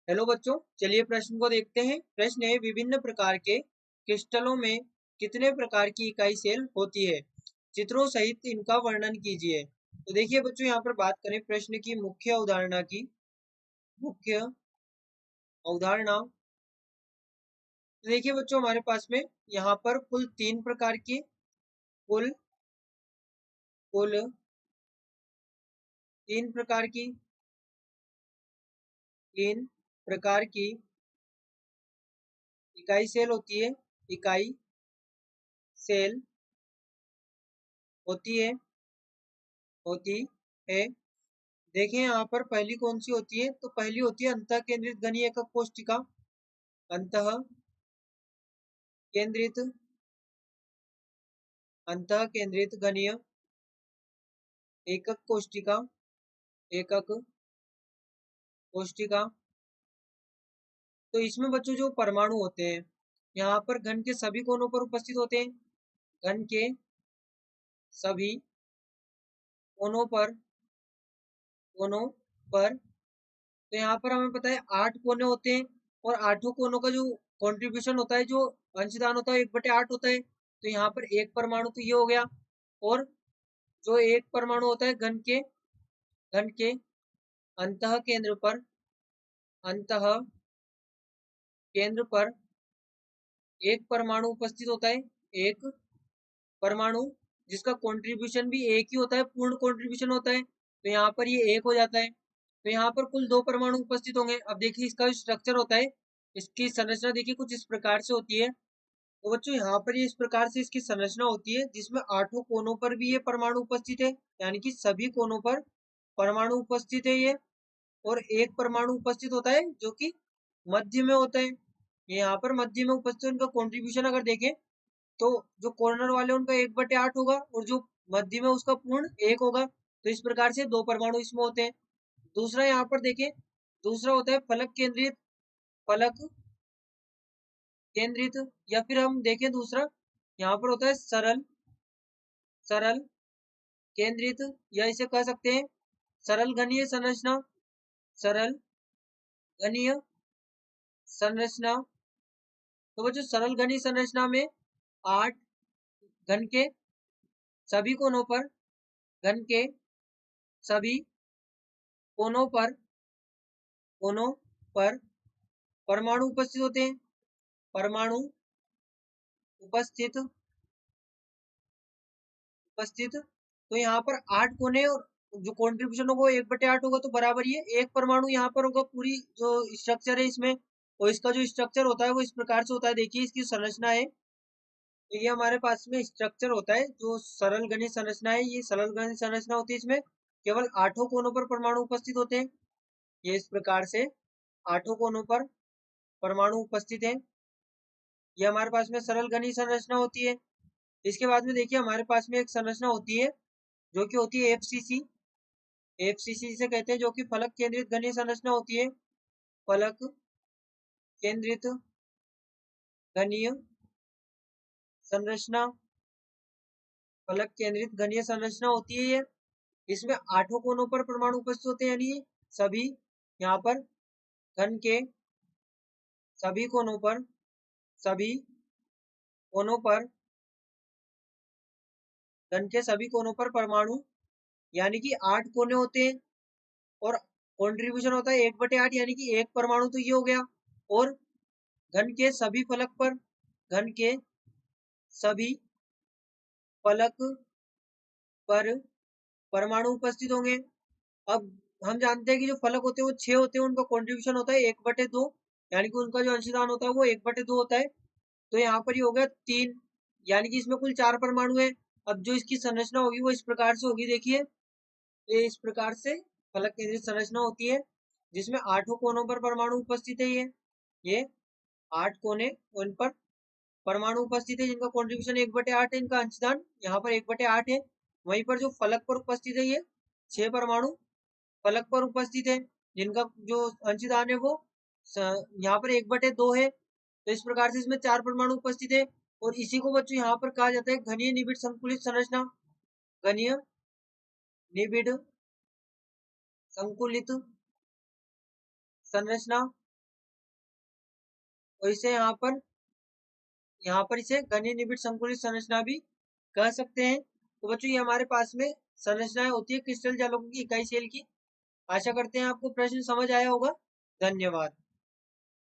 Hello बच्चों, चलिए प्रश्न को देखते हैं। प्रश्न है, विभिन्न प्रकार के क्रिस्टलों में कितने प्रकार की इकाई सेल होती है? चित्रों सहित इनका वर्णन कीजिए। तो देखिए बच्चों, यहाँ पर बात करें प्रश्न की मुख्य अवधारणा की। मुख्य अवधारणा, तो देखिए बच्चों, हमारे पास में यहाँ पर कुल तीन प्रकार की कुल कुल तीन प्रकार की तीन प्रकार की इकाई सेल होती है। इकाई सेल होती है होती है देखिए यहाँ पर पहली कौन सी होती है? तो पहली होती है अंतः केंद्रित घनीय एकक कोशिका। अंतः केंद्रित अंतः केंद्रित घनीय एकक कोशिका। एकक कोशिका, तो इसमें बच्चों जो परमाणु होते हैं यहाँ पर घन के सभी कोनों पर उपस्थित होते हैं। घन के सभी कोनों पर तो यहाँ पर हमें पता है 8 कोने होते हैं, और 8 कोनों का जो कंट्रीब्यूशन होता है, जो अंशदान होता है, 1/8 होता है। तो यहाँ पर एक परमाणु तो ये हो गया, और जो एक परमाणु होता है घन के अंतः केंद्र पर एक परमाणु उपस्थित होता है। एक परमाणु जिसका कंट्रीब्यूशन भी एक ही होता है, पूर्ण कंट्रीब्यूशन होता है। तो यहाँ पर ये एक हो जाता है। तो यहाँ पर कुल 2 परमाणु उपस्थित होंगे। अब देखिए इसका स्ट्रक्चर होता है, इसकी संरचना देखिए कुछ इस प्रकार से होती है। तो बच्चों यहाँ पर ये इस प्रकार से इसकी संरचना होती है, जिसमें 8 कोनों पर भी ये परमाणु उपस्थित है, यानी कि सभी कोनों पर परमाणु उपस्थित है ये। और एक परमाणु उपस्थित होता है जो कि मध्य में होता है। ये यहाँ पर मध्य में उपस्थित, उनका कॉन्ट्रीब्यूशन अगर देखें तो जो कॉर्नर वाले उनका 1/8 होगा, और जो मध्य में उसका पूर्ण 1 होगा। तो इस प्रकार से 2 परमाणु इसमें होते हैं। दूसरा यहाँ पर देखें, दूसरा होता है फलक केंद्रित, या फिर हम देखें दूसरा यहाँ पर होता है सरल केंद्रित, या इसे कह सकते हैं सरल घनीय संरचना। सरल घनीय संरचना, तो वो जो सरल घनीय संरचना में 8 घन के सभी कोनों पर घन के सभी कोनों पर परमाणु उपस्थित होते हैं। परमाणु उपस्थित तो यहाँ पर 8 कोने, और जो कॉन्ट्रीब्यूशन होगा 1/8 होगा, तो बराबर ये एक परमाणु यहाँ पर होगा। पूरी जो स्ट्रक्चर है इसमें, और इसका जो स्ट्रक्चर होता है वो इस प्रकार से होता है। देखिए इसकी संरचना है, तो ये हमारे पास में स्ट्रक्चर होता है जो सरल घनीय संरचना है। ये सरल घनीय संरचना होती है, इसमें केवल 8 कोनों पर परमाणु उपस्थित होते हैं। ये इस प्रकार से 8 कोनों पर परमाणु उपस्थित है। ये हमारे पास में सरल घनीय संरचना होती है। इसके बाद में देखिए हमारे पास में एक संरचना होती है जो कि होती है एफसीसी। एफसीसी से कहते हैं, जो कि फलक केंद्रित घनीय संरचना होती है। फलक केंद्रित घनीय संरचना, फलक केंद्रित घनीय संरचना होती है ये। इसमें 8 कोनों पर परमाणु उपस्थित होते हैं, यानी सभी यहाँ पर घन के सभी कोनों पर घन के सभी कोनों पर परमाणु, यानी कि 8 कोने होते हैं, और कंट्रीब्यूशन होता है 1/8, यानी कि एक परमाणु तो ये हो गया। और घन के सभी फलक पर घन के सभी फलक पर परमाणु उपस्थित होंगे। अब हम जानते हैं कि जो फलक होते हैं वो 6 होते हैं, उनका कंट्रीब्यूशन होता है 1/2, यानी कि उनका जो अंशदान होता है वो 1/2 होता है। तो यहाँ पर ये हो गया 3, यानी कि इसमें कुल 4 परमाणु है। अब जो इसकी संरचना होगी वो इस प्रकार से होगी। देखिए ये इस प्रकार से फलक केंद्रित संरचना होती है, जिसमें 8 कोनों पर परमाणु उपस्थित है। ये 8 कोने, उन पर परमाणु उपस्थित है, जिनका कॉन्ट्रीब्यूशन 1/8 है। इनका अंशदान यहाँ पर 1/8 है। वहीं पर जो फलक पर उपस्थित है, ये 6 परमाणु फलक पर उपस्थित है, जिनका जो अंशदान है वो यहाँ पर 1/2 है। तो इस प्रकार से इसमें 4 परमाणु उपस्थित है, और इसी को बच्चों यहाँ पर कहा जाता है घनीय निबिड़ संकुलित संरचना। घनीय निबिड़ संकुलित संरचना, और इसे यहाँ पर इसे घनी निबिड़ संकुलित संरचना भी कह सकते हैं। तो बच्चों ये हमारे पास में संरचनाएं होती है क्रिस्टल जालों की इकाई सेल की। आशा करते हैं आपको प्रश्न समझ आया होगा। धन्यवाद।